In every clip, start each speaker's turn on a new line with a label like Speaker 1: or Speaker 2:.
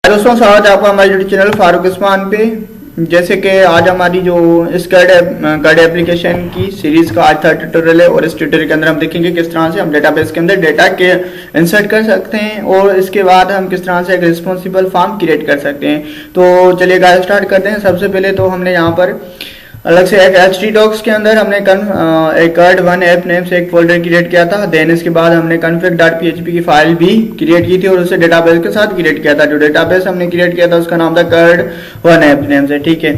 Speaker 1: दोस्तों, स्वागत है आपका हमारे यूट्यूब चैनल फारूक उस्मान पे। जैसे कि आज हमारी जो इस कार्ड एप्लीकेशन की सीरीज का आज थर्ड ट्यूटोरियल है और इस ट्यूटोरियल के अंदर हम देखेंगे किस तरह से हम डेटाबेस के अंदर डेटा के इंसर्ट कर सकते हैं और इसके बाद हम किस तरह से एक रिस्पॉन्सिबल फॉर्म क्रिएट कर सकते हैं। तो चलिए गाइस स्टार्ट करते हैं। सबसे पहले तो हमने यहाँ पर अलग से एक htdocs के अंदर हमने एक कार्ड वन ऐप नेम से एक फोल्डर क्रिएट किया था। देन इसके बाद हमने config.php की फाइल भी क्रिएट की थी और उसे डेटाबेस के साथ क्रिएट किया था। जो डेटाबेस हमने क्रिएट किया था उसका नाम था कार्ड वन ऐप नेम से, ठीक है।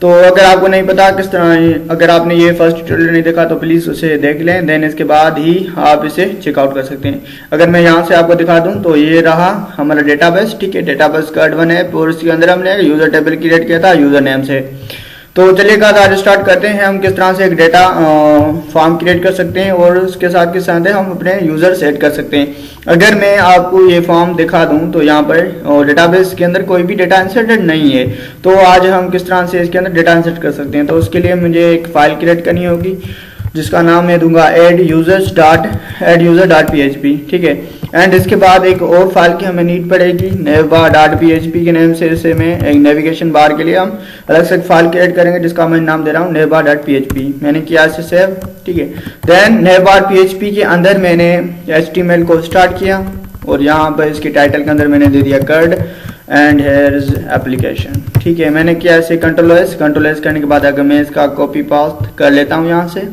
Speaker 1: तो अगर आपको नहीं पता किस तरह, अगर आपने ये फर्स्ट ट्यूटोरियल नहीं देखा तो प्लीज़ उसे देख लें। देन इसके बाद ही आप इसे चेकआउट कर सकते हैं। अगर मैं यहाँ से आपको दिखा दूँ तो ये रहा हमारा डेटाबेस, ठीक है। डेटाबेस कार्ड वन ऐप और इसके अंदर हमने यूजर टेबल क्रिएट किया था यूजर नेम से। तो चलिए गाइस आज स्टार्ट करते हैं हम किस तरह से एक डेटा फॉर्म क्रिएट कर सकते हैं और उसके साथ के साथ हम अपने यूज़र सेट कर सकते हैं। अगर मैं आपको ये फॉर्म दिखा दूं तो यहाँ पर डेटाबेस के अंदर कोई भी डेटा इंसर्टेड नहीं है। तो आज हम किस तरह से इसके अंदर डेटा इंसर्ट कर सकते हैं, तो उसके लिए मुझे एक फाइल क्रिएट करनी होगी जिसका नाम मैं दूंगा adduser.php, ठीक है। एंड इसके बाद एक और फाइल की हमें नीड पड़ेगी navbar.php के नेम से। इसे मैं एक नेविगेशन बार के लिए हम अलग से एक फाइल क्रिएट करेंगे जिसका मैं नाम दे रहा हूँ navbar.php। मैंने किया इसे सेव, ठीक है। देन navbar.php के अंदर मैंने HTML को स्टार्ट किया और यहाँ पर इसके टाइटल के अंदर मैंने दे दिया card and here is application, ठीक है। मैंने किया इसे कंट्रोल एस करने के बाद अगर मैं इसका कॉपी पास्ट कर लेता हूँ यहाँ से,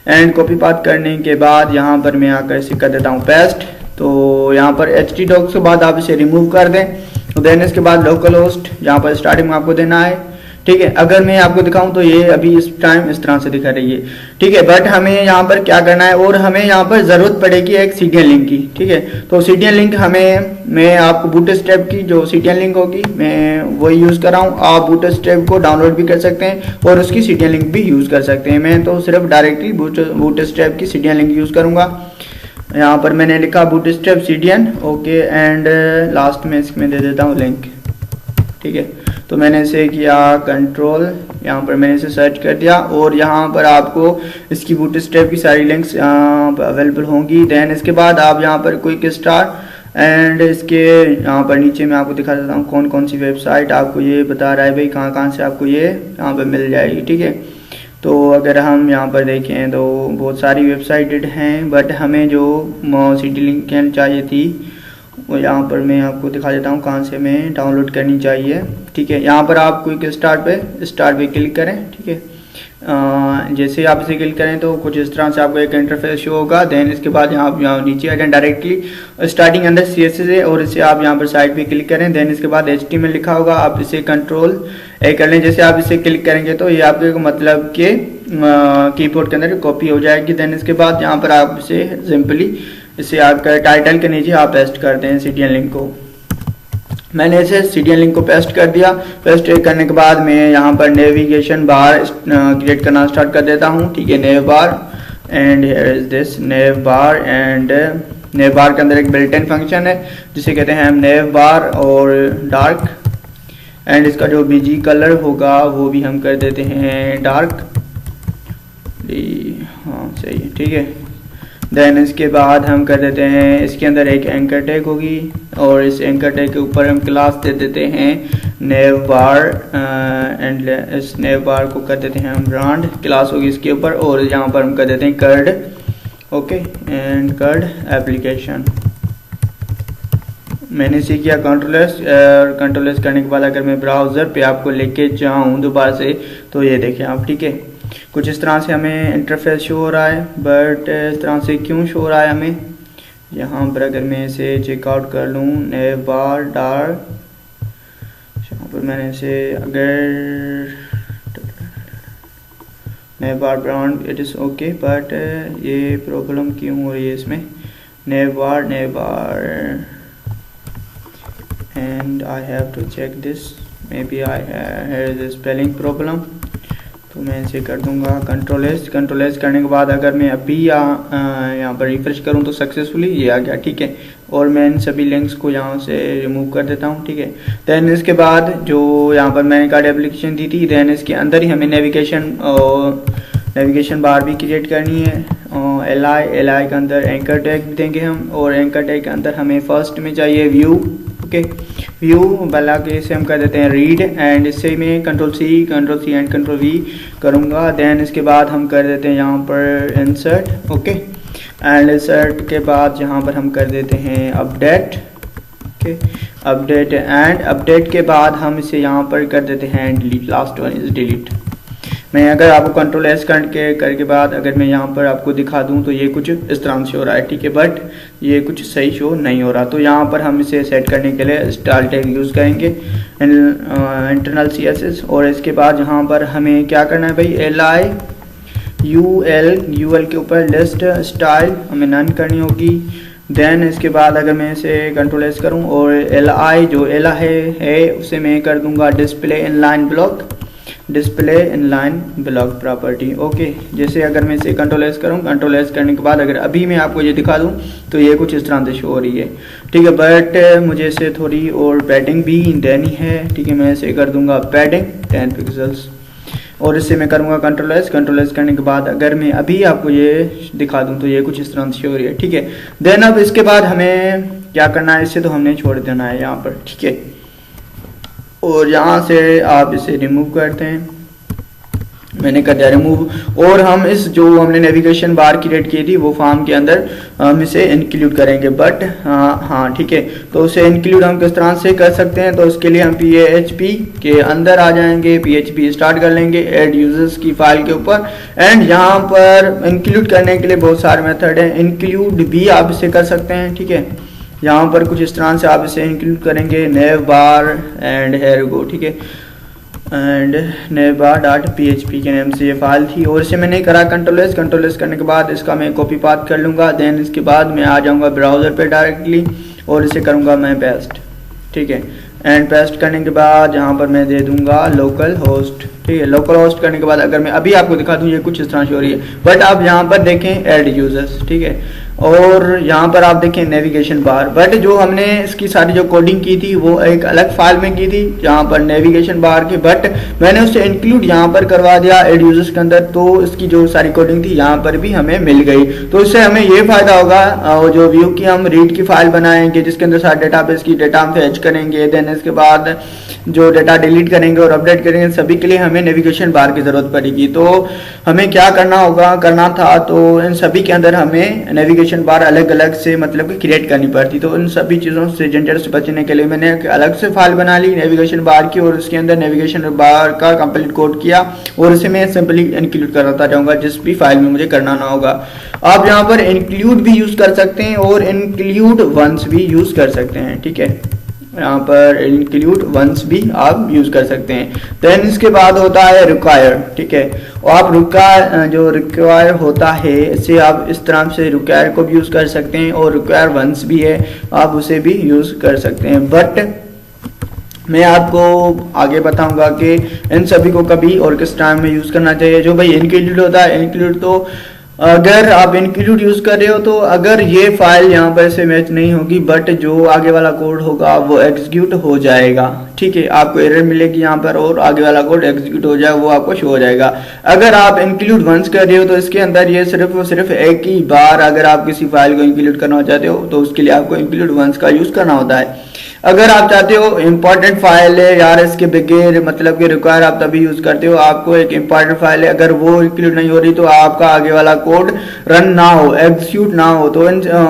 Speaker 1: एंड कॉपी पास्ट करने के बाद यहाँ पर मैं आकर इसे कर देता हूँ पेस्ट। तो यहाँ पर htdocs के बाद आप इसे रिमूव कर दें। तो देन इसके बाद लोकल होस्ट यहाँ पर स्टार्टिंग में आपको देना है, ठीक है। अगर मैं आपको दिखाऊं तो ये अभी इस टाइम इस तरह से दिखा रही है, ठीक है। बट हमें यहाँ पर क्या करना है और हमें यहाँ पर ज़रूरत पड़ेगी एक CDN लिंक की, ठीक है। तो CDN लिंक मैं आपको बूटस्ट्रैप की जो CDN लिंक होगी मैं वही यूज़ कर रहा हूँ। आप बूटस्ट्रैप को डाउनलोड भी कर सकते हैं और उसकी CDN लिंक भी यूज़ कर सकते हैं। मैं तो सिर्फ डायरेक्टली बूटस्ट्रैप की CDN लिंक यूज़ करूँगा। यहाँ पर मैंने लिखा bootstrap CDN, okay. And last में इसमें दे देता हूँ लिंक, ठीक है। तो मैंने इसे किया कंट्रोल, यहाँ पर मैंने इसे सर्च कर दिया और यहाँ पर आपको इसकी बूटस्ट्रैप की सारी लिंक्स अवेलेबल होंगी। देन इसके बाद आप यहाँ पर क्विक स्टार्ट एंड इसके यहाँ पर नीचे मैं आपको दिखा देता हूँ कौन कौन सी वेबसाइट आपको ये बता रहा है भाई कहाँ कहाँ से आपको ये यहाँ पर मिल जाएगी, ठीक है। तो अगर हम यहाँ पर देखें तो बहुत सारी वेबसाइटेड हैं, बट हमें जो CD लिंक चाहिए थी वो यहाँ पर मैं आपको दिखा देता हूँ कहाँ से मैं डाउनलोड करनी चाहिए, ठीक है। यहाँ पर आप क्विक स्टार्ट पे क्लिक करें, ठीक है। जैसे आप इसे क्लिक करें तो कुछ इस तरह से आपको एक इंटरफेस शो होगा। देन इसके बाद यहाँ नीचे आ जाए डायरेक्टली स्टार्टिंग अंदर CSS है और इसे आप यहाँ पर साइड पे क्लिक करें। देन इसके बाद HTML लिखा होगा, आप इसे कंट्रोल A कर लें। जैसे आप इसे क्लिक करेंगे तो ये आपके मतलब के कीबोर्ड के अंदर कॉपी हो जाएगी। देन इसके बाद यहाँ पर आप इसे सिंपली इसे आपका टाइटल के नीचे आप पेस्ट कर दें CDN लिंक को। मैंने इसे CDN लिंक को पेस्ट कर दिया। पेस्ट करने के बाद मैं यहाँ पर नेविगेशन बार क्रिएट करना स्टार्ट कर देता हूँ, ठीक है। Nav bar and here is this nav bar, and nav bar के अंदर एक बिल्ट इन फंक्शन है जिसे कहते हैं हम नेव बार और डार्क, एंड इसका जो BG कलर होगा वो भी हम कर देते हैं डार्क, हाँ सही है, ठीक है। देन इसके बाद हम कर देते हैं इसके अंदर एक एंकर टैग होगी और इस एंकर टैग के ऊपर हम क्लास दे देते हैं नेव बार एंड इस नेव बार को कर देते हैं हम ब्रांड क्लास होगी इसके ऊपर, और यहाँ पर हम कर देते हैं card, okay. And card application मैंने इसे किया कंट्रोल एस करने के बाद अगर मैं ब्राउज़र पे आपको लेके जाऊँ दोबारा से तो ये देखें आप, ठीक है। कुछ इस तरह से हमें इंटरफेस शो हो रहा है, बट इस तरह से क्यों शो हो रहा है हमें यहाँ पर। अगर मैं इसे चेकआउट कर लूँ नेव बार डार्क, यहाँ पर मैंने इसे अगर nav bar brand it is okay, but ये प्रॉब्लम क्यों हो रही है इसमें। Nav bar and I have to check this, maybe I have spelling problem. तो मैं इसे कर दूंगा कंट्रोल एस करने के बाद अगर मैं अभी यहाँ पर रिफ्रेश करूँ तो सक्सेसफुली ये आ गया, ठीक है। और मैं इन सभी लिंक्स को यहाँ से रिमूव कर देता हूँ, ठीक है। देन इसके बाद जो यहाँ पर मैंने कार्ड एप्लीकेशन दी थी, देन इसके अंदर ही हमें नेविगेशन बार भी क्रिएट करनी है। LI के अंदर एंकर टैग देंगे हम, और एंकर टैग के अंदर हमें फर्स्ट में चाहिए व्यू, ओके। व्यू वाला के इसे हम कर देते हैं रीड, एंड इससे मैं control C and control V करूँगा। देन इसके बाद हम कर देते हैं यहाँ पर इंसर्ट, ओके। एंड इंसर्ट के बाद यहाँ पर हम कर देते हैं update, okay. Update, and update के बाद हम इसे यहाँ पर कर देते हैं delete. Last one is delete. मैं अगर आपको कंट्रोल एस करके बाद अगर मैं यहाँ पर आपको दिखा दूँ तो ये कुछ इस तरह से हो रहा है, ठीक है, बट ये कुछ सही शो नहीं हो रहा। तो यहाँ पर हम इसे सेट करने के लिए स्टाइल टैग यूज़ करेंगे, इंटरनल CSS। और इसके बाद यहाँ पर हमें क्या करना है भाई, LI UL के ऊपर लिस्ट स्टाइल हमें नन करनी होगी। देन इसके बाद अगर मैं इसे कंट्रोल एस करूँ और LI जो LI है उसे मैं कर दूंगा display inline block property, okay. जैसे अगर मैं इसे कंट्रोल एस करूँ, कंट्रोल एस करने के बाद अगर अभी मैं आपको ये दिखा दूँ तो ये कुछ इस तरह से शो हो रही है, ठीक है। बट मुझे इसे थोड़ी और पैडिंग भी देनी है, ठीक है। मैं इसे कर दूंगा पैडिंग 10 पिक्सल्स, और इससे मैं करूँगा कंट्रोल एस करने के बाद अगर मैं अभी आपको ये दिखा दूँ तो ये कुछ इस तरह से शो हो रही है, ठीक है। देन अब इसके बाद हमें क्या करना है, इससे तो हमने छोड़ देना है यहाँ पर, ठीक है। और यहाँ से आप इसे रिमूव करते हैं, मैंने कर दिया रिमूव। और हम इस जो हमने नेविगेशन बार क्रिएट की थी वो फॉर्म के अंदर हम इसे इंक्लूड करेंगे, बट हाँ ठीक है। तो उसे इंक्लूड हम किस तरह से कर सकते हैं, तो उसके लिए हम PHP के अंदर आ जाएंगे, PHP स्टार्ट कर लेंगे ऐड यूजर्स की फाइल के ऊपर। एंड यहाँ पर इंक्लूड करने के लिए बहुत सारे मेथड हैं, इंक्लूड भी आप इसे कर सकते हैं, ठीक है। यहाँ पर कुछ इस तरह से आप इसे इंक्लूड करेंगे, नेव बार एंड हेयर गो, ठीक है। एंड navbar.php के नाम से ये फाइल थी, और इसे मैंने करा कंट्रोल एस करने के बाद इसका मैं कॉपी पाथ कर लूँगा। देन इसके बाद मैं आ जाऊँगा ब्राउज़र पे डायरेक्टली और इसे करूँगा मैं पेस्ट, ठीक है। एंड पेस्ट करने के बाद यहाँ पर मैं दे दूँगा लोकल होस्ट, ठीक है। लोकल होस्ट करने के बाद अगर मैं अभी आपको दिखा दूँ ये कुछ इस तरह से हो रही है, बट आप यहाँ पर देखें ऐड यूजर्स, ठीक है। और यहाँ पर आप देखें नेविगेशन बार, बट जो हमने इसकी सारी जो कोडिंग की थी वो एक अलग फाइल में की थी यहाँ पर नेविगेशन बार की, बट मैंने उसे इंक्लूड यहाँ पर करवा दिया ऐड यूजर्स के अंदर, तो इसकी जो सारी कोडिंग थी यहाँ पर भी हमें मिल गई। तो इससे हमें ये फायदा होगा, जो व्यू की हम रीड की फाइल बनाएंगे जिसके अंदर सारे डेटाबेस की डेटा हम फेच करेंगे, देन इसके बाद जो डेटा डिलीट करेंगे और अपडेट करेंगे, सभी के लिए हमें नेविगेशन बार की जरूरत पड़ेगी। तो हमें क्या करना था, तो इन सभी के अंदर हमें नेविगेशन बार अलग अलग से मतलब कि क्रिएट करनी पड़ती। तो इन सभी चीज़ों से झंझट से बचने के लिए मैंने एक अलग से फाइल बना ली नेविगेशन बार की, और उसके अंदर नेविगेशन बार का कंप्लीट कोड किया और इसे मैं सिंपली इंक्लूड करता जाऊंगा जिस भी फाइल में मुझे करना ना होगा। आप यहाँ पर इंक्लूड भी यूज कर सकते हैं और इंक्लूड वंस भी यूज कर सकते हैं, ठीक है। यहाँ पर इंक्लूड वंस भी आप यूज कर सकते हैं। देन इसके बाद होता है रिक्वायर, ठीक है। और आप जो रिक्वायर होता है इसे आप इस तरह से रिक्वायर को भी यूज कर सकते हैं, और रिक्वायर वंस भी है आप उसे भी यूज कर सकते हैं। बट मैं आपको आगे बताऊंगा कि इन सभी को कभी और किस टाइम में यूज करना चाहिए। जो भाई इंक्लूड होता है, इंक्लूड तो अगर आप इंक्लूड यूज कर रहे हो तो अगर ये फाइल यहाँ पर से मैच नहीं होगी, बट जो आगे वाला कोड होगा वो एग्जीक्यूट हो जाएगा, ठीक है। आपको एरर मिलेगी यहाँ पर और आगे वाला कोड एग्जीक्यूट हो जाएगा, वो आपको शो हो जाएगा। अगर आप इंक्लूड वंस कर रहे हो तो इसके अंदर ये सिर्फ और सिर्फ एक ही बार अगर आप किसी फाइल को इंक्लूड करना चाहते हो तो उसके लिए आपको इंक्लूड वंस का यूज करना होता है। अगर आप चाहते हो इंपॉर्टेंट फाइल है यार, इसके बगैर मतलब कि रिक्वायर आप तभी यूज करते हो, आपको एक इंपॉर्टेंट फाइल है अगर वो इंक्लूड नहीं हो रही तो आपका आगे वाला कोड रन ना हो, एग्जीक्यूट ना हो, तो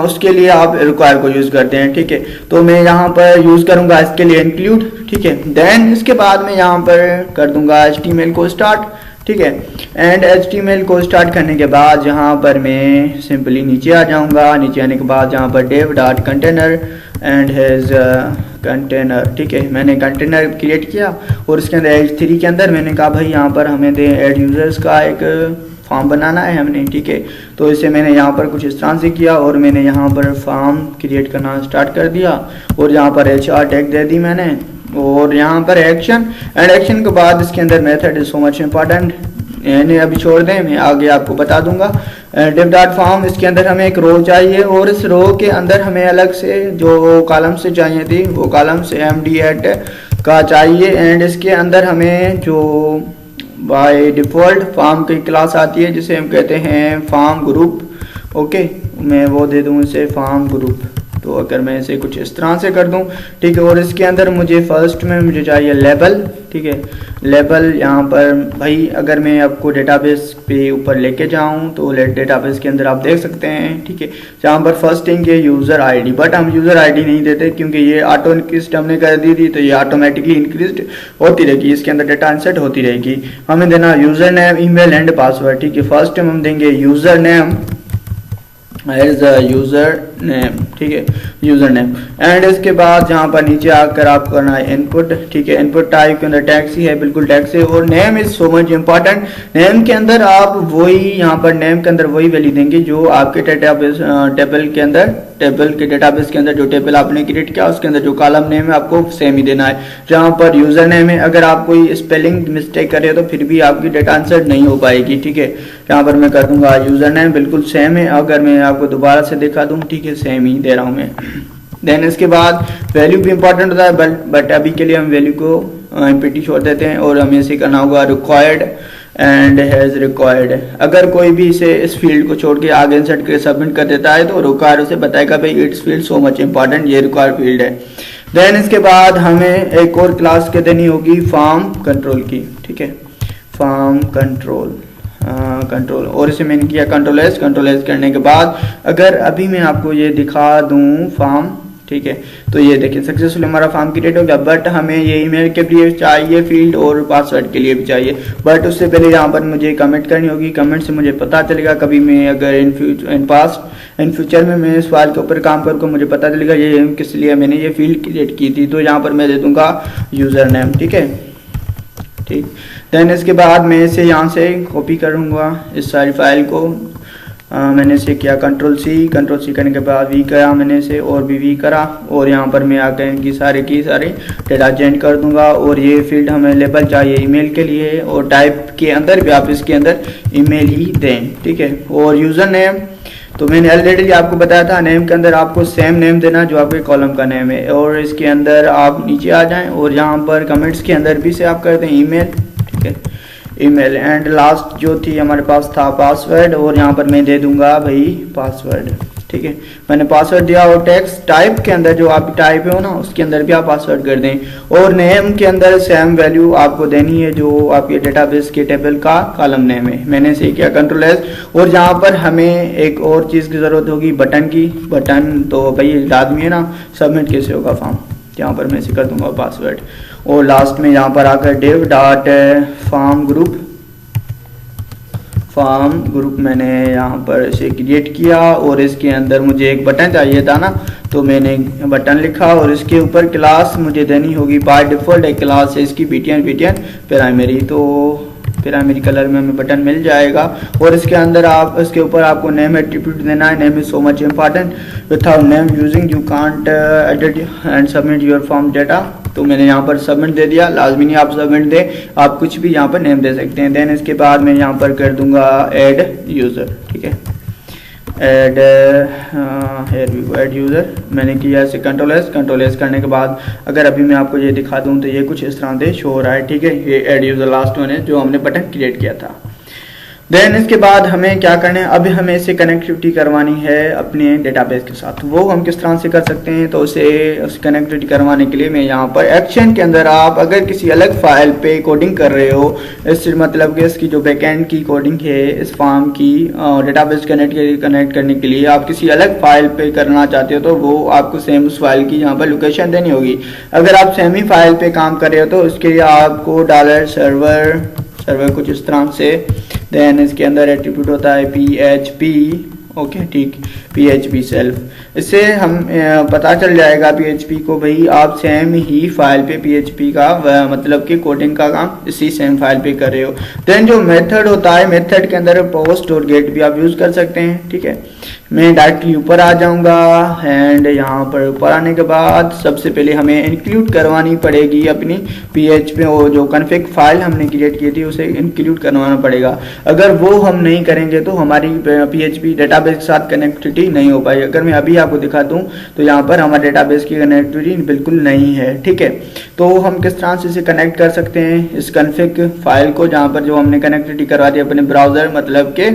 Speaker 1: उसके लिए आप रिक्वायर को यूज करते हैं, ठीक है। तो मैं यहाँ पर यूज करूंगा इसके लिए इंक्लूड, ठीक है। देन इसके बाद मैं यहाँ पर कर दूंगा HTML को स्टार्ट, ठीक है। एंड HTML को स्टार्ट करने के बाद यहाँ पर मैं सिंपली नीचे आ जाऊँगा। नीचे आने के बाद यहाँ पर dev.container एंड हैज कंटेनर, ठीक है। मैंने कंटेनर क्रिएट किया और इसके अंदर H3 के अंदर मैंने कहा भाई यहाँ पर हमें दे ऐड यूजर्स का एक फॉर्म बनाना है हमने, ठीक है। तो इसे मैंने यहाँ पर कुछ इस तरह से किया और मैंने यहाँ पर फॉर्म क्रिएट करना स्टार्ट कर दिया और यहाँ पर HR टैग दे दी मैंने, और यहाँ पर एक्शन, एंड एक्शन के बाद इसके अंदर method is so much important, इन्हें अभी छोड़ दें, मैं आगे आपको बता दूंगा। div.form, इसके अंदर हमें एक रो चाहिए और इस रो के अंदर हमें अलग से जो कॉलम से चाहिए थी वो कॉलम से MD8 का चाहिए। एंड इसके अंदर हमें जो बाय डिफ़ॉल्ट फॉर्म की क्लास आती है जिसे हम कहते हैं फॉर्म ग्रुप, ओके, मैं वो दे दूँ इसे फॉर्म ग्रुप। तो अगर मैं इसे कुछ इस तरह से कर दूं, ठीक है, और इसके अंदर मुझे फर्स्ट में मुझे चाहिए लेबल, ठीक है, लेबल यहाँ पर भाई अगर मैं आपको डेटाबेस पे ऊपर लेके जाऊँ तो डेटाबेस के अंदर आप देख सकते हैं, ठीक है, जहाँ पर फर्स्ट थिंग है यूज़र आईडी, बट हम यूज़र आईडी नहीं देते क्योंकि ये ऑटो इंक्रीज हमने कर दी थी, तो ये ऑटोमेटिकली इंक्रीज होती रहेगी, इसके अंदर डेटा इंसर्ट होती रहेगी। हमें देना user name, email and password, ठीक है। फर्स्ट टाइम हम देंगे user name as user name, ठीक है, यूज़र नेम, एंड इसके बाद जहाँ पर नीचे आकर आप करना है इनपुट, ठीक है, इनपुट टाइप के अंदर टैक्सी है, बिल्कुल टैक्सी, और name is so much important. Name के अंदर आप वही यहाँ पर नेम के अंदर वही वैल्यू देंगे जो आपके डेटाबेस टेबल के अंदर, टेबल के डेटाबेस के अंदर जो टेबल आपने क्रिएट किया उसके अंदर जो कॉलम नेम है आपको सेम ही देना है। जहाँ पर यूज़र नेम है, अगर आप कोई स्पेलिंग मिस्टेक करें तो फिर भी आपकी डेटा आंसर नहीं हो पाएगी, ठीक है। यहाँ पर मैं कर दूंगा यूज़र नेम बिल्कुल सेम है, अगर मैं आपको दोबारा से दिखा दूँ, ठीक है, सेम ही दे रहा हूँ मैं। देन इसके बाद वैल्यू भी इंपॉर्टेंट होता है, बट अभी के लिए हम वैल्यू को एम्प्टी छोड़ देते हैं और हमें इसे करना होगा रिक्वायर्ड एंड हैज रिक्वायर्ड। अगर कोई भी इसे इस फील्ड को छोड़ के आगे इंसर्ट करके सबमिट कर देता है तो रिक्वायर्ड उसे बताएगा भाई it's field so much important, ये रिक्वायर्ड फील्ड है। देन इसके बाद हमें एक और क्लास के देनी होगी फॉर्म कंट्रोल की, ठीक है, फॉर्म कंट्रोल कंट्रोल, और इसे मैंने किया कंट्रोल एस करने के बाद अगर अभी मैं आपको ये दिखा दूं फॉर्म, ठीक है, तो ये देखिए सक्सेसफुल हमारा फॉर्म क्रिएट हो गया। बट हमें ये ईमेल के लिए चाहिए फील्ड और पासवर्ड के लिए भी चाहिए, बट उससे पहले यहाँ पर मुझे कमेंट करनी होगी। कमेंट से मुझे पता चलेगा कभी मैं अगर इन फ्यूचर में मैं इस फाइल के ऊपर काम करूँगा मुझे पता चलेगा ये किस लिए मैंने ये फील्ड क्रिएट की थी। तो यहाँ पर मैं दे दूँगा यूज़र नेम, ठीक है, ठीक। देन इसके बाद मैं इसे यहाँ से कॉपी करूँगा इस सारी फाइल को। मैंने इसे किया कंट्रोल सी करने के बाद वी करा मैंने इसे, और भी वी करा, और यहाँ पर मैं आकर इनकी सारे डेटा चेंज कर दूंगा। और ये फील्ड हमें लेबल चाहिए ईमेल के लिए, और टाइप के अंदर भी आप इसके अंदर ईमेल ही दें, ठीक है। और यूज़र नेम तो मैंने ऑलरेडी आपको बताया था, नेम के अंदर आपको सेम नेम देना जो आपके कॉलम का नेम है, और इसके अंदर आप नीचे आ जाएं और यहाँ पर कमेंट्स के अंदर भी से आप कर दें ईमेल, ठीक है, ईमेल, एंड लास्ट जो थी हमारे पास था पासवर्ड, और यहाँ पर मैं दे दूंगा भाई पासवर्ड, ठीक है। मैंने पासवर्ड दिया, और टेक्स्ट टाइप के अंदर जो आप टाइप हो ना उसके अंदर भी आप पासवर्ड कर दें, और नेम के अंदर सेम वैल्यू आपको देनी है जो आपके डेटाबेस के टेबल का कॉलम नेम है। मैंने इसे किया कंट्रोल एस, और यहाँ पर हमें एक और चीज़ की ज़रूरत होगी बटन की। बटन तो भाई लाजमी है ना, सबमिट कैसे होगा फॉर्म, यहाँ पर मैं इसे कर दूंगा पासवर्ड, और लास्ट में यहाँ पर आकर div डॉट फॉर्म ग्रुप मैंने यहाँ पर इसे क्रिएट किया, और इसके अंदर मुझे एक बटन चाहिए था ना, तो मैंने बटन लिखा, और इसके ऊपर क्लास मुझे देनी होगी बाय डिफ़ॉल्ट एक क्लास है इसकी BTN प्राइमरी, तो प्राइमरी कलर में हमें बटन मिल जाएगा। और इसके अंदर आप इसके ऊपर आपको नेम एट्रीब्यूट देना है। Name is so much important, without name using you can't edit and submit your form data. तो मैंने यहाँ पर सबमिट दे दिया, लाजमी नहीं आप सबमिट दें, आप कुछ भी यहाँ पर नेम दे सकते हैं। देन इसके बाद मैं यहाँ पर कर दूंगा ऐड यूज़र, ठीक है, ऐड ऐड यूज़र मैंने किया इसे कंट्रोल एस करने के बाद अगर अभी मैं आपको ये दिखा दूँ तो ये कुछ इस तरह से शो हो रहा है, ठीक है। ये ऐड यूज़र लास्ट वन है जो हमने बटन क्रिएट किया था। देन इसके बाद हमें क्या करना है, अभी हमें इसे कनेक्टिविटी करवानी है अपने डेटाबेस के साथ। वो हम किस तरह से कर सकते हैं, तो उस कनेक्टिविटी करवाने के लिए मैं यहाँ पर एक्शन के अंदर आप अगर किसी अलग फाइल पे कोडिंग कर रहे हो, इस मतलब कि इसकी जो बैकएंड की कोडिंग है इस फॉर्म की डेटाबेस कनेक्ट करने के लिए आप किसी अलग फाइल पे करना चाहते हो, तो वो आपको सेम उस फाइल की यहाँ पर लोकेशन देनी होगी। अगर आप सेम ही फाइल पे काम कर रहे हो तो उसके लिए आपको $सर्वर कुछ इस तरह से। देन इसके अंदर एट्रीब्यूट होता है PHP, ओके, ठीक, PHP सेल्फ। इससे हम पता चल जाएगा PHP को भाई आप सेम ही फाइल पे PHP का मतलब कि कोडिंग का काम इसी सेम फाइल पे कर रहे हो। देन जो मेथड होता है, मेथड के अंदर पोस्ट और गेट भी आप यूज़ कर सकते हैं, ठीक है। मैं डायरेक्टली ऊपर आ जाऊंगा, एंड यहाँ पर ऊपर आने के बाद सबसे पहले हमें इंक्लूड करवानी पड़ेगी अपनी PHP, वो जो कॉन्फ़िग फाइल हमने क्रिएट की थी उसे इंक्लूड करवाना पड़ेगा। अगर वो हम नहीं करेंगे तो हमारी PHP डेटाबेस के साथ कनेक्टिविटी नहीं हो पाएगी। अगर मैं अभी आपको दिखा दूँ तो यहाँ पर हमारे डेटाबेस की कनेक्टिविटी बिल्कुल नहीं है, ठीक है। तो हम किस तरह से इसे कनेक्ट कर सकते हैं इस कॉन्फ़िग फाइल को, जहाँ पर जो हमने कनेक्टिविटी करवा दी अपने ब्राउज़र मतलब के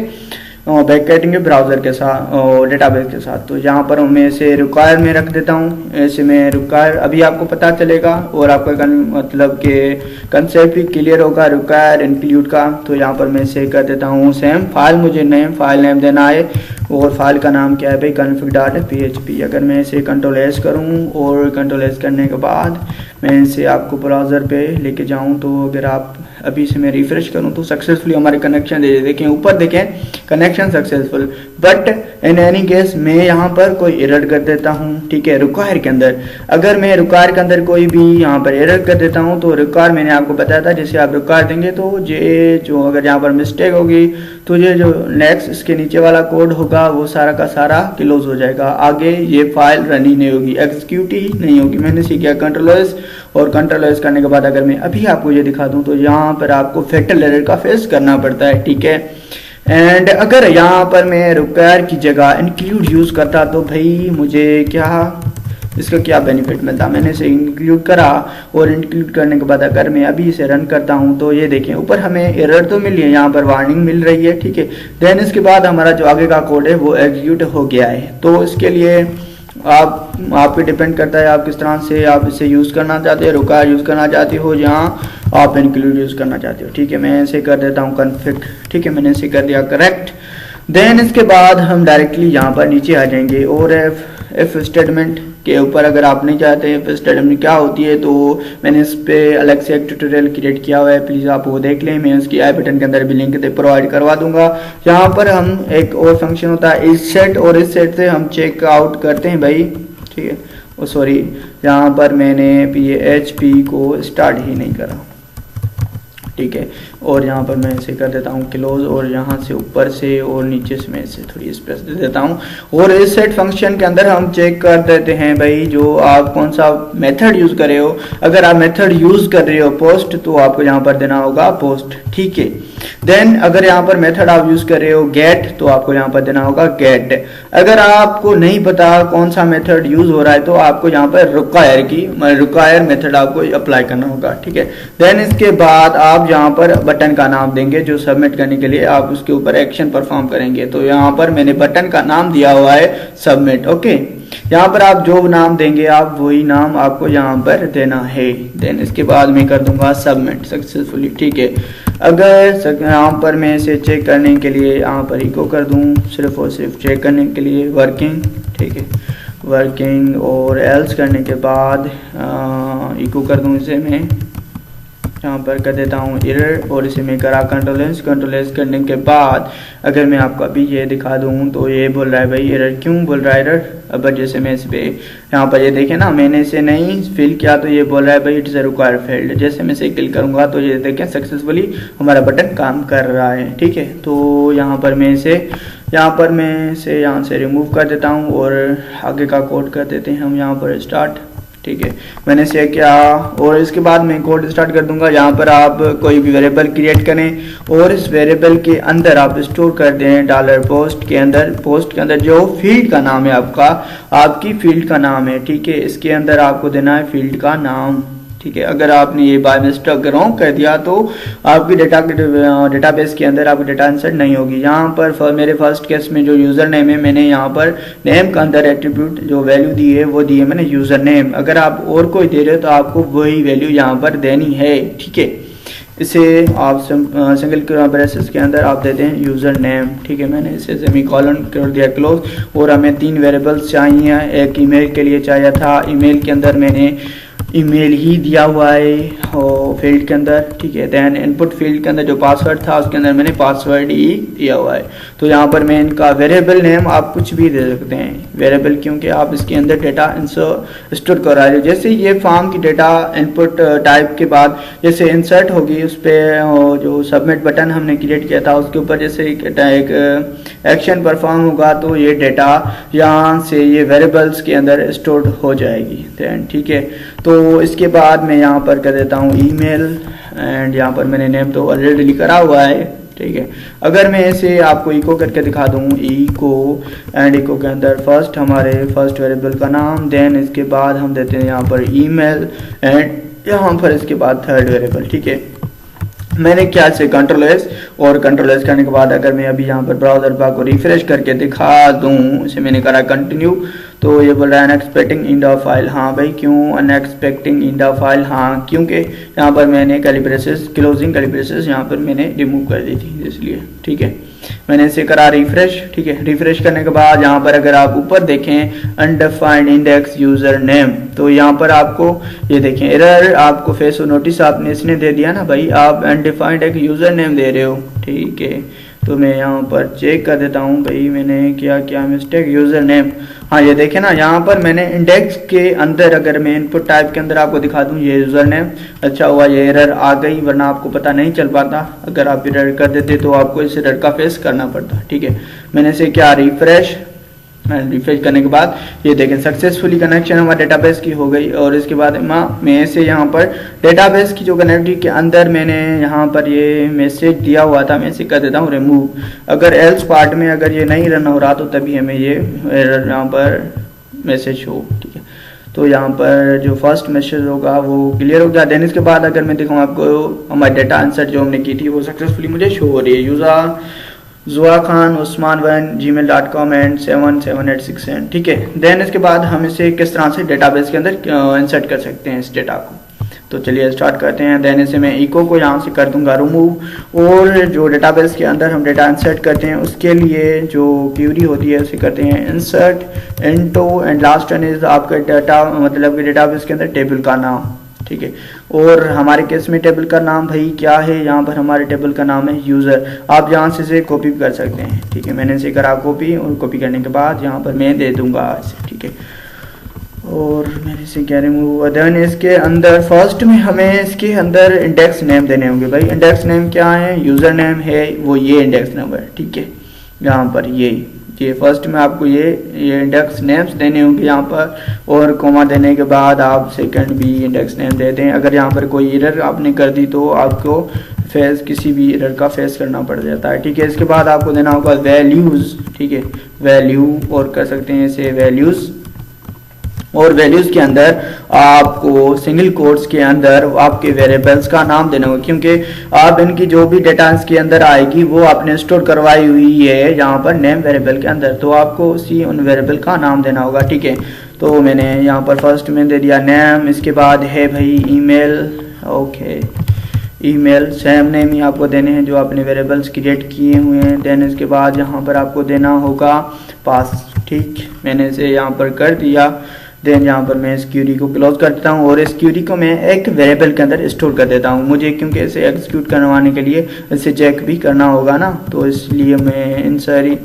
Speaker 1: बैक करेंगे ब्राउज़र के साथ और डेटाबेस के साथ। तो यहाँ पर मैं इसे रिक्वायर में रख देता हूँ, ऐसे में रिक्वायर अभी आपको पता चलेगा और आपका मतलब कि कंसेप्ट भी क्लियर होगा रिक्वायर इंक्लूड का। तो यहाँ पर मैं इसे कर देता हूँ सेम फाइल, मुझे फाइल नेम देना है और फाइल का नाम क्या है भाई config.php। अगर मैं इसे कंट्रोल एस करूँ और कंट्रोल एस करने के बाद मैं इसे आपको ब्राउज़र पे लेके जाऊँ, तो अगर आप अभी से मैं रिफ्रेश करूं तो सक्सेसफुली हमारे कनेक्शन दे देखें, ऊपर देखें connection successful. But in any case मैं यहाँ पर कोई एरर कर देता हूँ, ठीक है, रिक्वायर के अंदर। अगर मैं रिक्वायर के अंदर कोई भी यहाँ पर एरर कर देता हूँ तो रिक्वायर मैंने आपको बताया था जैसे आप रिक्वायर देंगे तो ये जो अगर यहाँ पर मिस्टेक होगी तो ये जो नेक्स्ट इसके नीचे वाला कोड होगा वो सारा का सारा क्लोज हो जाएगा, आगे ये फाइल रन ही नहीं होगी, एग्जीक्यूट ही नहीं होगी। मैंने सीखा कंट्रोल एस और कंट्रोल एस करने के बाद अगर मैं अभी आपको ये दिखा दूं तो यहाँ पर आपको फेटल एरर का फेस करना पड़ता है, ठीक है। एंड अगर यहाँ पर मैं रिक्वायर की जगह इंक्लूड यूज़ करता तो भाई मुझे क्या इसका क्या बेनिफिट मिलता। मैंने इसे इंक्लूड करा और इंक्लूड करने के बाद अगर मैं अभी इसे रन करता हूँ तो ये देखें ऊपर हमें एरर तो मिली है, यहाँ पर वार्निंग मिल रही है, ठीक है। देन इसके बाद हमारा जो आगे का कोड है वो एग्जीक्यूट हो गया है। तो इसके लिए आप पे डिपेंड करता है आप किस तरह से आप इसे यूज़ करना चाहते हो, रिक्वायर यूज़ करना चाहते हो, यहाँ आप इंक्लूड यूज़ करना चाहते हो, ठीक है। मैं इसे कर देता हूँ कन्फिग, ठीक है, मैंने इसे कर दिया करेक्ट। देन इसके बाद हम डायरेक्टली यहाँ पर नीचे आ जाएंगे और इफ स्टेटमेंट के ऊपर अगर आप नहीं चाहते इफ स्टेटमेंट क्या होती है तो मैंने इस पर अलग से एक ट्यूटोरियल क्रिएट किया हुआ है, प्लीज़ आप वो देख लें। मैं उसकी आई बटन के अंदर भी लिंक प्रोवाइड करवा दूंगा। यहाँ पर हम एक और फंक्शन होता है इस सेट, और इस सेट से हम चेक आउट करते हैं भाई, ठीक है। ओ सॉरी, यहाँ पर मैंने PHP को स्टार्ट ही नहीं करा, ठीक है। और यहाँ पर मैं इसे कर देता हूँ क्लोज और यहाँ से ऊपर से और नीचे से मैं इसे थोड़ी स्पेस दे देता हूँ। और इस सेट फंक्शन के अंदर हम चेक कर देते हैं भाई जो आप कौन सा मेथड यूज़ कर रहे हो। अगर आप मेथड यूज़ कर रहे हो पोस्ट तो आपको यहाँ पर देना होगा पोस्ट, ठीक है। देन अगर यहाँ पर मेथड आप यूज़ कर रहे हो गेट तो आपको यहाँ पर देना होगा गेट। अगर आपको नहीं पता कौन सा मेथड यूज़ हो रहा है तो आपको यहाँ पर रिक्वायर मेथड आपको अप्लाई करना होगा, ठीक है। देन इसके बाद आप यहाँ पर बटन का नाम देंगे जो सबमिट करने के लिए आप उसके ऊपर एक्शन परफॉर्म करेंगे। तो यहाँ पर मैंने बटन का नाम दिया हुआ है सबमिट, ओके। यहाँ पर आप जो नाम देंगे आप वही नाम आपको यहाँ पर देना है। देन इसके बाद मैं कर दूंगा सबमिट सक्सेसफुली, ठीक है। अगर यहाँ पर मैं इसे चेक करने के लिए यहाँ पर इको कर दूँ सिर्फ और सिर्फ चेक करने के लिए वर्किंग, ठीक है, वर्किंग, और एल्स करने के बाद इको कर दूँ इसे मैं यहाँ पर कर देता हूँ एरर और इसे मैं करा कंट्रोल एस करने के बाद अगर मैं आपको अभी ये दिखा दूँ तो ये बोल रहा है भाई एरर, क्यों बोल रहा है एरर। अब जैसे मैं इस पर यहाँ पर ये देखें ना मैंने इसे नहीं फिल किया तो ये बोल रहा है भाई इट्स रिक्वायर फेल्ड। जैसे मैं इसे क्लिक करूँगा तो ये देखें सक्सेसफुली हमारा बटन काम कर रहा है, ठीक है। तो यहाँ पर मैं इसे यहाँ से रिमूव कर देता हूँ और आगे का कोड कर देते हैं हम यहाँ पर स्टार्ट, ठीक है। मैंने से क्या और इसके बाद मैं कोड स्टार्ट कर दूंगा। यहाँ पर आप कोई भी वेरिएबल क्रिएट करें और इस वेरिएबल के अंदर आप स्टोर कर दें $पोस्ट के अंदर जो फील्ड का नाम है आपकी फील्ड का नाम है, ठीक है। इसके अंदर आपको देना है फील्ड का नाम, ठीक है। अगर आपने ये बाय मिस्टेक रॉन्ग कर दिया तो आपकी डेटाबेस के अंदर आपकी डेटा इंसर्ट नहीं होगी। यहाँ पर मेरे फर्स्ट केस में जो यूज़र नेम है मैंने यहाँ पर नेम के अंदर एट्रीब्यूट जो वैल्यू दी है वो दी है मैंने यूज़र नेम। अगर आप और कोई दे रहे हो तो आपको वही वैल्यू यहाँ पर देनी है, ठीक है। इसे आप सिंगल ब्रेसेस के अंदर आप देते हैं यूज़र नेम, ठीक है। मैंने इसे सेमीकोलन कर दिया क्लोज और हमें 3 वेरिएबल्स चाहिए। एक ईमेल के लिए चाहिए था, ईमेल के अंदर मैंने ईमेल ही दिया हुआ है और फील्ड के अंदर, ठीक है। दैन इनपुट फील्ड के अंदर जो पासवर्ड था उसके अंदर मैंने पासवर्ड ही दिया हुआ है। तो यहाँ पर मैं इनका वेरिएबल नेम आप कुछ भी दे सकते हैं, वेरिएबल क्योंकि आप इसके अंदर डेटा स्टोर कर रहे हो। जैसे ये फॉर्म की डेटा इनपुट टाइप के बाद जैसे इंसर्ट होगी उस पर जो सबमिट बटन हमने क्रिएट किया था उसके ऊपर जैसे एक एक्शन परफॉर्म होगा तो ये डेटा यहाँ से ये वेरिएबल्स के अंदर स्टोर हो जाएगी, ठीक है। तो इसके बाद मैं यहाँ पर कर देता हूँ ईमेल एंड यहाँ पर मैंने नेम तो ऑलरेडी करा हुआ है, ठीक है। अगर मैं इसे आपको इको करके दिखा दूँ इको एंड इको के अंदर हमारे फर्स्ट वेरिएबल का नाम, देन इसके बाद हम देते हैं यहाँ पर ईमेल एंड यहाँ पर इसके बाद थर्ड वेरिएबल, ठीक है। मैंने क्या से कंट्रोल एस, और कंट्रोल एस करने के बाद अगर मैं अभी यहाँ पर ब्राउजर बार को रिफ्रेश करके दिखा दूँ, इसे मैंने करा कंटिन्यू, तो ये बोल रहा है अनएक्सपेक्टिंग इन द फाइल। हाँ भाई, क्यों अनएक्सपेक्टिंग इन द फाइल? हाँ, क्योंकि यहाँ पर मैंने कैलिब्रेसेस, क्लोजिंग कैलिब्रेसेस यहाँ पर मैंने रिमूव कर दी थी, इसलिए। ठीक है, मैंने इसे करा रिफ्रेश। ठीक है, रिफ्रेश करने के बाद यहाँ पर अगर आप ऊपर देखें अनडिफाइंड इंडेक्स यूजर नेम, तो यहाँ पर आपको ये देखें एरर आपको फेस नोटिस आपने इसने दे दिया ना भाई, आप अनडिफाइंड एक यूजर नेम दे रहे हो। ठीक है, तो मैं यहाँ पर चेक कर देता हूँ भाई मैंने क्या क्या मिस्टेक, यूजर नेम। हाँ, ये देखें ना, यहाँ पर मैंने इंडेक्स के अंदर अगर मैं इनपुट टाइप के अंदर आपको दिखा दूँ ये यूजर नेम, अच्छा हुआ ये एरर आ गई, वरना आपको पता नहीं चल पाता। अगर आप एरर कर देते तो आपको इस एरर का फेस करना पड़ता। ठीक है, मैंने इसे क्या रिफ्रेश करने के बाद ये देखें सक्सेसफुली कनेक्शन हमारे डेटाबेस की हो गई। और इसके बाद मैं इसे यहाँ पर डेटाबेस की जो कनेक्टिविटी के अंदर मैंने यहाँ पर ये मैसेज दिया हुआ था, मैं इसे कर देता हूँ रिमूव। अगर एल्स पार्ट में अगर ये नहीं रन हो रहा तो तभी हमें ये यहाँ पर मैसेज हो। ठीक है, तो यहाँ पर जो फर्स्ट मैसेज होगा वो क्लियर हो गया। देन इसके बाद अगर मैं दिखाऊँ आपको हमारी डेटा आंसर जो हमने की थी वो सक्सेसफुली मुझे शो हो रही है। यूज़र जुआ खान उस्मान 1 gmail.com एंड 77867। ठीक है, देन इसके बाद हम इसे किस तरह से डेटाबेस के अंदर इंसर्ट कर सकते हैं इस डेटा को, तो चलिए स्टार्ट करते हैं। देन इसे मैं इको को यहाँ से कर दूंगा रिमूव। और जो डेटाबेस के अंदर हम डेटा इंसर्ट करते हैं उसके लिए जो क्यूरी होती है उसे करते हैं insert into, and last one is आपका डाटा, मतलब कि डेटाबेस के अंदर टेबल का नाम। ठीक है, और हमारे केस में टेबल का नाम भाई क्या है, यहाँ पर हमारे टेबल का नाम है यूज़र। आप यहाँ से इसे कॉपी भी कर सकते हैं। ठीक है, मैंने इसे करा कॉपी, और कॉपी करने के बाद यहाँ पर मैं दे दूंगा इसे। ठीक है, और मैंने इसे क्या रिमूव। देन इसके अंदर फर्स्ट में हमें इसके अंदर इंडेक्स नेम देने होंगे भाई। इंडेक्स नेम क्या है, यूज़र नेम है वो ये इंडेक्स नंबर। ठीक है, यहाँ पर ये फर्स्ट में आपको ये इंडेक्स नेम्स देने होंगे यहाँ पर, और कोमा देने के बाद आप सेकंड भी इंडेक्स नेम दे दें। अगर यहाँ पर कोई एरर आपने कर दी तो आपको फेस किसी भी एरर का फेस करना पड़ जाता है। ठीक है, इसके बाद आपको देना होगा वैल्यूज़। ठीक है, वैल्यू, और कर सकते हैं इसे वैल्यूज़, और वैल्यूज़ के अंदर आपको सिंगल कोट्स के अंदर आपके वेरिएबल्स का नाम देना होगा, क्योंकि आप इनकी जो भी डेटा के अंदर आएगी वो आपने स्टोर करवाई हुई है यहाँ पर नेम वेरिएबल के अंदर, तो आपको उसी उन वेरिएबल का नाम देना होगा। ठीक है, तो मैंने यहाँ पर फर्स्ट में दे दिया नेम, इसके बाद है भाई email. Okay, email same name ही आपको देने हैं जो आपने वेरिएबल्स क्रिएट किए हुए हैं। देन इसके बाद यहाँ पर आपको देना होगा पास। ठीक, मैंने इसे यहाँ पर कर दिया। देन यहाँ पर मैं इस क्यूरी को क्लोज कर देता हूँ, और इस क्यूरी को मैं एक वेरिएबल के अंदर स्टोर कर देता हूँ। मुझे क्योंकि इसे एग्जीक्यूट करवाने के लिए इसे चेक भी करना होगा ना, तो इसलिए मैं इन सारी,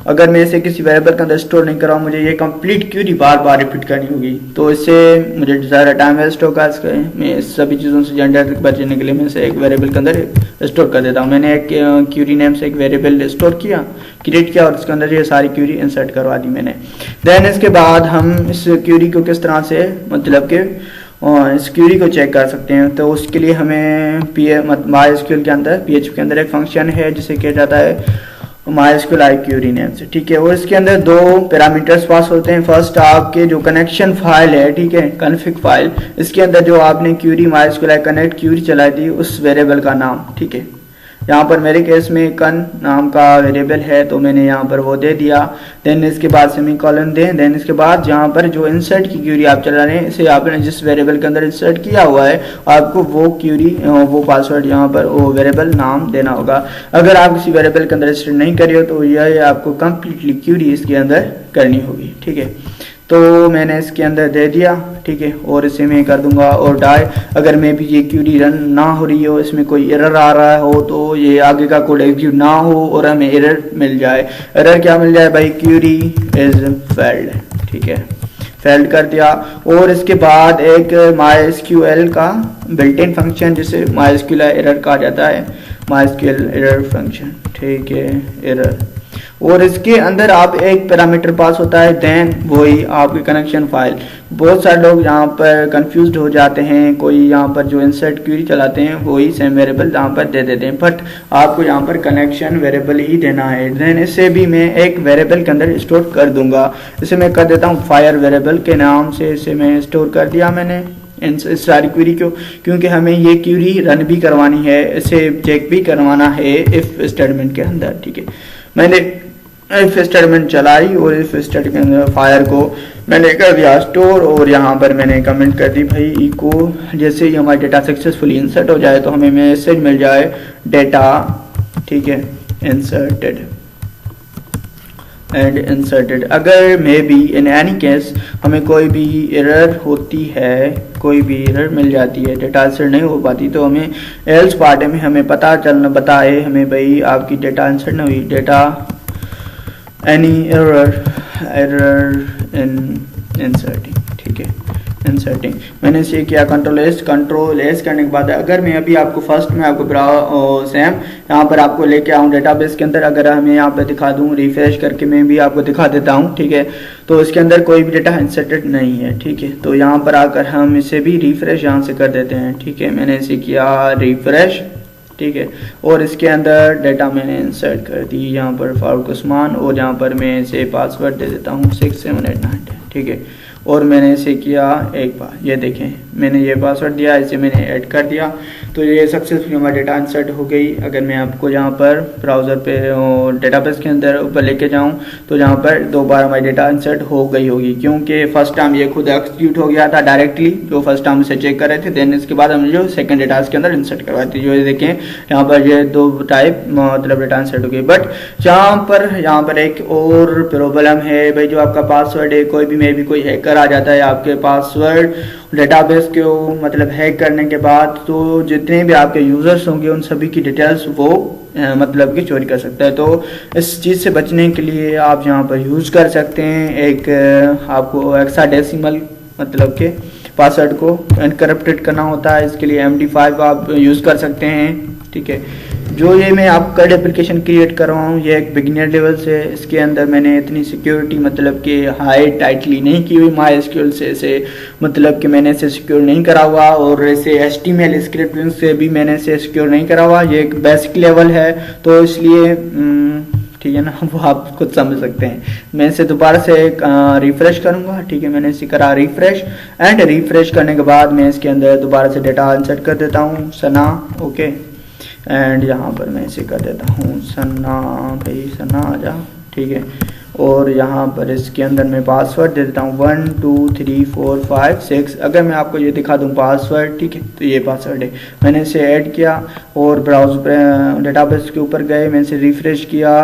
Speaker 1: अगर मैं इसे किसी वेरिएबल के अंदर स्टोर नहीं कराऊँ मुझे ये कंप्लीट क्यूरी बार बार रिपीट करनी होगी, तो इससे मुझे ज़्यादा टाइम वेस्ट होगा। इसके मैं इस सभी चीज़ों से जनरेट बचने के लिए मैं इसे एक वेरिएबल के अंदर स्टोर कर देता हूँ। मैंने एक क्यूरी नेम से एक वेरिएबल स्टोर किया, क्रिएट किया, और इसके अंदर ये सारी क्यूरी इंसर्ट करवा दी मैंने। देन इसके बाद हम इस क्यूरी को किस तरह से, मतलब कि इस क्यूरी को चेक कर सकते हैं, तो उसके लिए हमें MySQL के अंदर PHP के अंदर एक फंक्शन है जिसे किया जाता है MySQL i क्यूरी नेम से। ठीक है, और इसके अंदर दो पैरामीटर्स पास होते हैं। फर्स्ट आपके जो कनेक्शन फाइल है, ठीक है, कॉन्फ़िग फाइल, इसके अंदर जो आपने query MySQL i connect query चलाई थी उस वेरिएबल का नाम। ठीक है, यहाँ पर मेरे केस में कन नाम का वेरिएबल है तो मैंने यहाँ पर वो दे दिया। देन इसके बाद सेमीकोलन दें। देन इसके बाद यहाँ पर जो इंसर्ट की क्यूरी आप चला रहे हैं इसे आपने जिस वेरिएबल के अंदर इंसर्ट किया हुआ है आपको वो क्यूरी वो पासवर्ड यहाँ पर वो वेरिएबल नाम देना होगा। अगर आप किसी वेरिएबल के अंदर इंसर्ट नहीं करिए तो यह आपको कम्प्लीटली क्यूरी इसके अंदर करनी होगी। ठीक है, तो मैंने इसके अंदर दे दिया। ठीक है, और इसे मैं कर दूंगा और डाई। अगर मैं भी ये क्यूरी रन ना हो रही हो, इसमें कोई एरर आ रहा हो, तो ये आगे का कोड एग्जीक्यूट ना हो और हमें एरर मिल जाए। एरर क्या मिल जाए भाई, क्यूरी इज फेल्ड। ठीक है, फेल्ड कर दिया। और इसके बाद एक MySQL का बिल्ट इन फंक्शन जिसे MySQL एरर कहा जाता है, MySQL एरर फंक्शन। ठीक है, एरर, और इसके अंदर आप एक पैरामीटर पास होता है, देन वही आपकी कनेक्शन फाइल। बहुत सारे लोग यहाँ पर कंफ्यूज्ड हो जाते हैं, कोई यहाँ पर जो इंसर्ट क्यूरी चलाते हैं वही सेम वेरिएबल यहाँ पर दे देते हैं, बट आपको यहाँ पर कनेक्शन वेरिएबल ही देना है। देन इसे भी मैं एक वेरिएबल के अंदर स्टोर कर दूंगा। इसे मैं कर देता हूँ फायर वेरिएबल के नाम से, इसे मैं स्टोर कर दिया मैंने। इस सारी क्वेरी को, क्योंकि हमें ये क्वेरी रन भी करवानी है, इसे चेक भी करवाना है इफ स्टेटमेंट के अंदर। ठीक है, मैंने इफ स्टेटमेंट चलाई और इफ स्टेटमेंट के अंदर फायर को मैंने कर दिया स्टोर, और यहाँ पर मैंने कमेंट कर दी भाई इको, जैसे ही हमारा डेटा सक्सेसफुली इंसर्ट हो जाए तो हमें मैसेज मिल जाए डेटा, ठीक है, इंसर्टेड एंड इंसर्टेड। अगर maybe in any case हमें कोई भी एरर होती है, कोई भी एरर मिल जाती है, डेटा इंसर्ट नहीं हो पाती, तो हमें एल्स पार्ट में हमें पता चलना बताए हमें भाई आपकी डेटा इंसर्ट नहीं हुई, data any error in inserting. ठीक है, इंसर्टिंग मैंने इसे किया कंट्रोल एस करने के बाद अगर मैं अभी आपको फर्स्ट में आपको सेम यहाँ पर आपको लेके आऊँ डेटाबेस के अंदर, अगर हमें यहाँ पर दिखा दूँ रिफ्रेश करके मैं भी आपको दिखा देता हूँ। ठीक है, तो इसके अंदर कोई भी डेटा इंसर्टेड नहीं है। ठीक है, तो यहाँ पर आकर हम इसे भी रिफ्रेश यहाँ से कर देते हैं। ठीक है, मैंने इसे किया रिफ्रेश, ठीक है, और इसके अंदर डेटा मैंने इंसर्ट कर दी यहाँ पर फारूक उस्मान, और यहाँ पर मैं इसे पासवर्ड दे देता हूँ 6789। ठीक है, और मैंने इसे किया एक बार, ये देखें मैंने ये पासवर्ड दिया, इसे मैंने ऐड कर दिया, तो ये सक्सेसफुली हमारा डेटा इंसर्ट हो गई। अगर मैं आपको यहाँ पर ब्राउज़र पे डेटाबेस के अंदर ऊपर लेके जाऊँ तो यहाँ पर 2 बार हमारी डेटा इंसर्ट हो गई होगी, क्योंकि फर्स्ट टाइम ये खुद एक्सक्यूट हो गया था डायरेक्टली, जो फर्स्ट टाइम इसे चेक कर रहे थे, देन इसके बाद हमने जो सेकंड डेटा इसके अंदर इंसर्ट करवाई थी। जो ये देखें यहाँ पर ये 2 टाइप मतलब डेटा इंसर्ट हो गई। बट यहाँ पर एक और प्रॉब्लम है भाई, जो आपका पासवर्ड है, कोई भी मे भी कोई हैकर आ जाता है आपके पासवर्ड डेटाबेस को मतलब हैक करने के बाद, तो जितने भी आपके यूजर्स होंगे उन सभी की डिटेल्स वो मतलब कि चोरी कर सकता है। तो इस चीज़ से बचने के लिए आप यहाँ पर यूज़ कर सकते हैं एक आपको हेक्साडेसिमल मतलब के पासवर्ड को एनक्रिप्टेड करना होता है, इसके लिए MD5 आप यूज़ कर सकते हैं। ठीक है, जो ये मैं आपको कड एप्लीकेशन क्रिएट कर रहा हूँ ये एक बिगिनर लेवल से, इसके अंदर मैंने इतनी सिक्योरिटी मतलब कि हाई टाइटली नहीं की हुई MySQL से, इसे मतलब कि मैंने इसे सिक्योर नहीं करा हुआ, और इसे HTML स्क्रिप्ट से भी मैंने इसे सिक्योर नहीं करा हुआ, ये एक बेसिक लेवल है, तो इसलिए ठीक है ना, वो आप खुद समझ सकते हैं। मैं इसे दोबारा से रिफ्रेश करूँगा। ठीक है, मैंने इसे करा रिफ्रेश, एंड रिफ्रेश करने के बाद मैं इसके अंदर दोबारा से डेटा इंसर्ट कर देता हूँ सना, ओके, एंड यहाँ पर मैं इसे कर देता हूँ सना, भाई सना आ जा। ठीक है, और यहाँ पर इसके अंदर मैं पासवर्ड दे देता हूँ 1 2 3 4 5 6। अगर मैं आपको ये दिखा दूँ पासवर्ड, ठीक है, तो ये पासवर्ड है, मैंने इसे ऐड किया और ब्राउज़र पे डेटाबेस के ऊपर गए, मैंने इसे रिफ्रेश किया।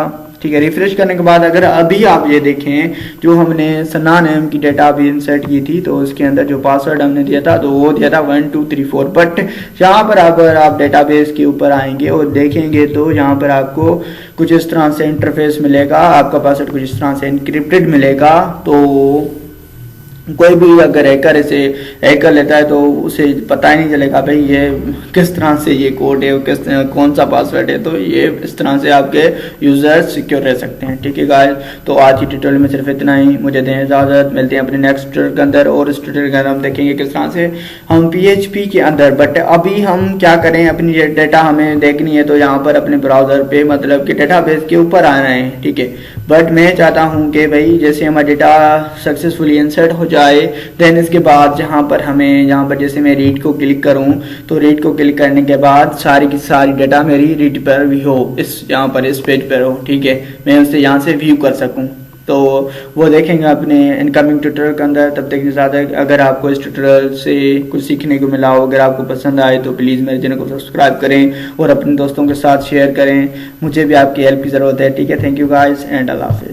Speaker 1: ठीक है, रिफ्रेश करने के बाद अगर अभी आप ये देखें जो हमने सना नेम की डेटा अभी इंसर्ट की थी, तो उसके अंदर जो पासवर्ड हमने दिया था तो वो दिया था 1 2 3 4। बट यहाँ पर अगर आप डेटाबेस के ऊपर आएंगे और देखेंगे तो यहाँ पर आपको कुछ इस तरह से इंटरफेस मिलेगा, आपका पासवर्ड कुछ इस तरह से एनक्रिप्टेड मिलेगा। तो कोई भी अगर हैकर इसे हैक कर लेता है तो उसे पता ही नहीं चलेगा भाई ये किस तरह से ये कोड है, कौन सा पासवर्ड है, तो ये इस तरह से आपके यूजर्स सिक्योर रह सकते हैं। ठीक है गाइस, तो आज की ट्यूटोरियल में सिर्फ इतना ही, मुझे दें इजाज़त, मिलते हैं अपने नेक्स्ट ट्यूटोरियल के अंदर, और इस ट्यूटोरियल के अंदर हम देखेंगे किस तरह से हम PHP के अंदर, बट अभी हम क्या करें, अपनी डेटा हमें देखनी है तो यहाँ पर अपने ब्राउज़र पे मतलब कि डेटाबेस के ऊपर आना है। ठीक है, बट मैं चाहता हूँ कि भाई जैसे हमारा डेटा सक्सेसफुली इंसर्ट हो जाए, देन इसके बाद जहाँ पर हमें यहाँ पर जैसे मैं रीड को क्लिक करूँ तो रीड को क्लिक करने के बाद सारी की सारी डेटा मेरी रीड पर भी हो, इस यहाँ पर इस पेज पर हो। ठीक है, मैं उसे यहाँ से व्यू कर सकूँ, तो वो देखेंगे अपने इनकमिंग ट्यूटोरियल के अंदर। तब तक ज़्यादा अगर आपको इस ट्यूटोरियल से कुछ सीखने को मिला हो, अगर आपको पसंद आए तो प्लीज़ मेरे चैनल को सब्सक्राइब करें और अपने दोस्तों के साथ शेयर करें, मुझे भी आपकी हेल्प की ज़रूरत है। ठीक है, थैंक यू गाइस एंड अल्लाह हाफिज़।